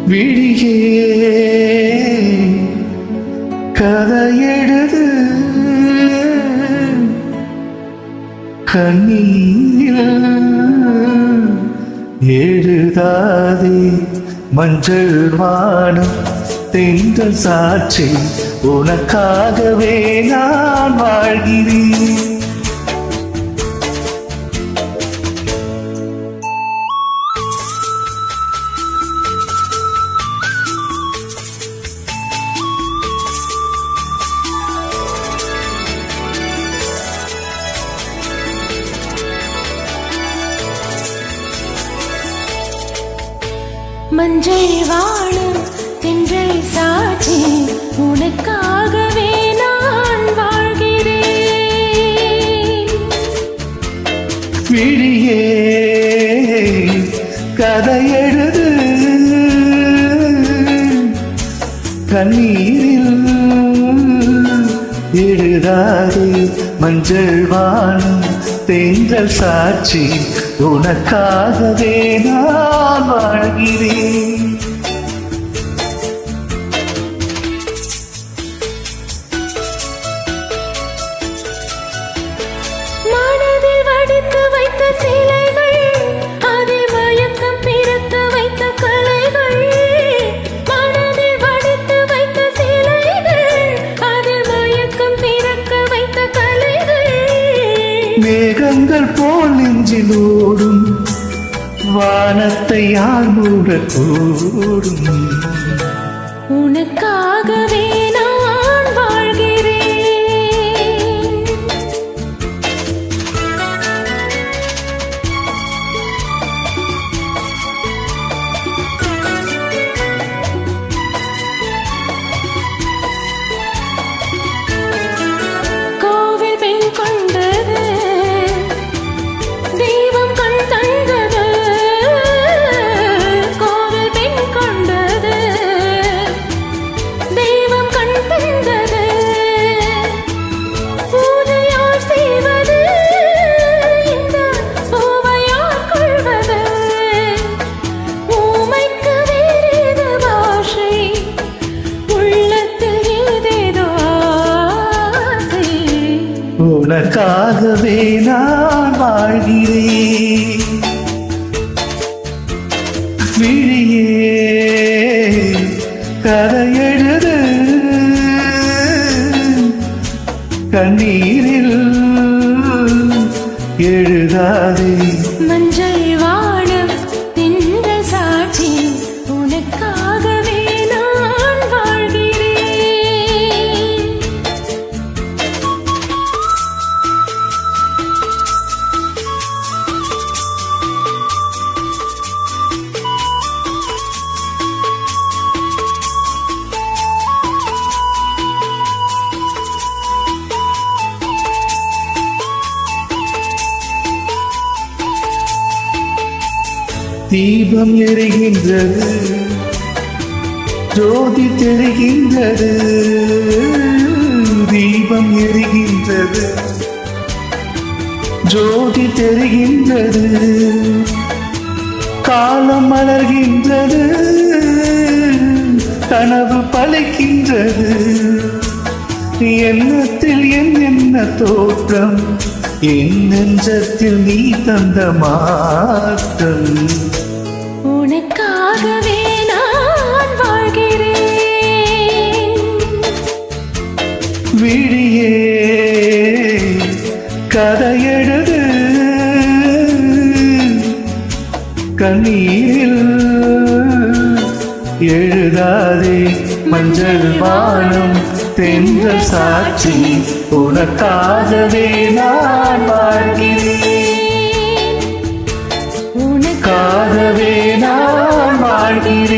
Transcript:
விழியே கதையெழுது கண்ணீரில் எழுதாதே மஞ்சள் வானம் தென்றல் சாட்சி உனக்காகவே நான் வாழ்கிறேன். மஞ்சள் வாழும் தென்றல் சாட்சி உனக்காகவே நான் வாழ்கிறேன். விழியே கதையெழுது கண்ணீரில் எழுதாதே மஞ்சள் வானம் தென்றல் சாட்சி உனக்காகவே நான் வாழ்கிறேன். மனதில் வடித்து வைத்த சிலைகள், அதில் மயக்கம் பிறக்க வைத்த கலைகள். மனதில் வடித்து வைத்த சிலைகள், அதில் மயக்கம் பிறக்க வைத்த கலைகள். மேகங்கள் போல் நெஞ்சில் ஓடும் வானத்தை யார் மூடக்கூடும். உனக்காகவே நான் வாழ்கிறேன். கோவில் பெண் கொண்டது தெய்வம் கண் தந்தது. கோவில் பெண் கொண்டது தெய்வம் கண் தந்தது. பூஜையார் செய்வது இந்த பூவையார் கொள்வது. ஊமைக்கு வேறேது பாஷை, உள்ளத்தில் ஏதேதோ ஆசை. உனக்காகவே நான் வாழ்கிறேன். விழியே கதையெழுது கண்ணீரில் எழுதாதே மஞ்சள் வாழும் தென்றல் சாட்சி உனக்காகவே நான் வாழ்கிறேன். தீபம் எரிகின்றது ஜோதி தெரிகின்றது. தீபம் எரிகின்றது ஜோதி தெரிகின்றது. காலம் மலர்கின்றது கனவு பலிக்கின்றது. எண்ணத்தில் என்ன தோற்றம், என் நெஞ்சத்தில் நீ தந்த மாற்றம். உனக்காகவே நான் வாழ்கிறேன். விழியே கதையெழுது கண்ணீரில் எழுதாதே மஞ்சள் வானம் தென்றல் சாட்சி உனக்காகவே நான் வாழ்கிறேன். உனக்காகவே நான் வாழ்கிறேன்.